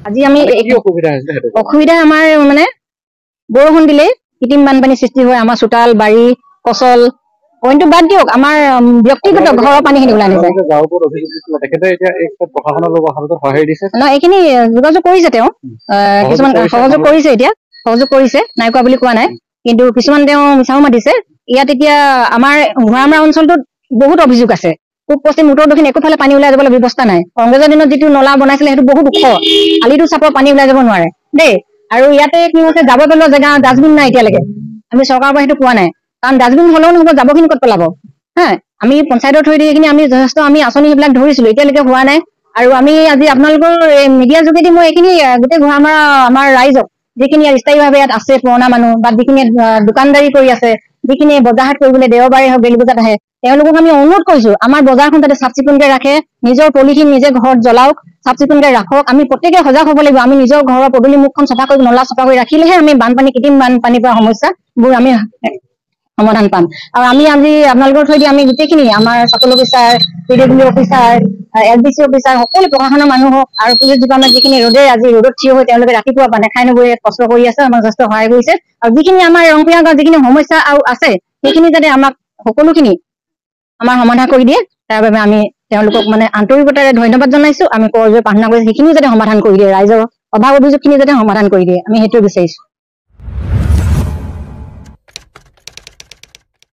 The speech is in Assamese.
আজি আমি অসুবিধা আমাৰ মানে বৰষুণ দিলে কৃত্ৰিম বানপানী সৃষ্টি হয় আমাৰ চোতাল বাৰী ফচল অইনটো বাদ দিয়ক আমাৰ ব্যক্তিগত ঘৰৰ পানীখিনি ওলাই নাযায় নহয় এইখিনি যোগাযোগ কৰিছে তেওঁ কিছুমান সহযোগ কৰিছে এতিয়া সহযোগ কৰিছে নাই কোৱা বুলি কোৱা নাই কিন্তু কিছুমান তেওঁ মিছাও মাতিছে ইয়াত এতিয়া আমাৰ ঘোঁৰামৰা অঞ্চলটোত বহুত অভিযোগ আছে পূব পশ্চিম উত্তৰ দক্ষিণ একোফালে পানী ওলাই যাবলৈ ব্যৱস্থা নাই কংগ্ৰেছৰ দিনত যিটো নলা বনাইছিলে সেইটো বহুত ওখ আলিটো চাপৰ পানী ওলাই যাব নোৱাৰে দেই আৰু ইয়াতে কি হৈছে জাবৰ পেলোৱা জেগা ডাষ্টবিন নাই এতিয়ালৈকে আমি চৰকাৰৰ পৰা সেইটো পোৱা নাই কাৰণ ডাষ্টবিন হলেও নহ'ব জাবৰখিনি ক'ত পেলাব হা আমি পঞ্চায়তৰ থৈ এইখিনি আমি যথেষ্ট আমি আঁচনি সেইবিলাক ধৰিছিলো এতিয়ালৈকে হোৱা নাই আৰু আমি আজি আপোনালোকৰ মিডিয়াৰ যোগেদি মই এইখিনি গোটেই ঘোঁৰামৰা আমাৰ ৰাইজক যিখিনি স্থায়ীভাৱে ইয়াত আছে পুৰণা মানুহ বা যিখিনি দোকানদাৰী কৰি আছে যিখিনি বজাৰ হাট কৰিবলৈ দেওবাৰে হওক বেলি বজাত আহে তেওঁলোকক আমি অনুৰোধ কৰিছো আমাৰ বজাৰখন যাতে চাফ চিকুণকে ৰাখে নিজৰ পলিথিন নিজে ঘৰত জ্বলাওক চাফ চিকুণকে ৰাখক আমি প্ৰত্যেকে সজাগ হ'ব লাগিব আমি নিজৰ ঘৰৰ পদূলি মুখখন চাফা কৰি নলা চাফা কৰি ৰাখিলেহে আমি বানপানী কৃত্ৰিম বানপানীৰ পৰা সমস্যাবোৰ আমি সমাধান পাম আৰু আমি আজি আপোনালোকৰ থৈ দি আমি গোটেইখিনি আমাৰ চাকল officer PWD officer LDC officer সকলো প্ৰশাসনৰ মানুহ হওক আৰু পুলিচ ডিপাৰ্টমেণ্ট যিখিনি আজি ৰ'দত থিয় হৈ তেওঁলোকে ৰাতিপুৱা নেখাই নবৈ কষ্ট কৰি আছে আমাক যথেষ্ট সহায় কৰিছে আৰু যিখিনি আমাৰ ৰংপুৰীয়া গাঁৱত যিখিনি সমস্যা আৰু আছে সেইখিনি যাতে আমাক সকলোখিনি আমাৰ সমাধান কৰি দিয়ে তাৰ বাবে আমি তেওঁলোকক মানে আন্তৰিকতাৰে ধন্যবাদ জনাইছো আমি কৰজোৰে প্ৰাৰ্থনা কৰিছো সেইখিনি যাতে সমাধান কৰি দিয়ে ৰাইজৰ অভাৱ অভিযোগখিনি যাতে সমাধান কৰি দিয়ে আমি সেইটো বিচাৰিছো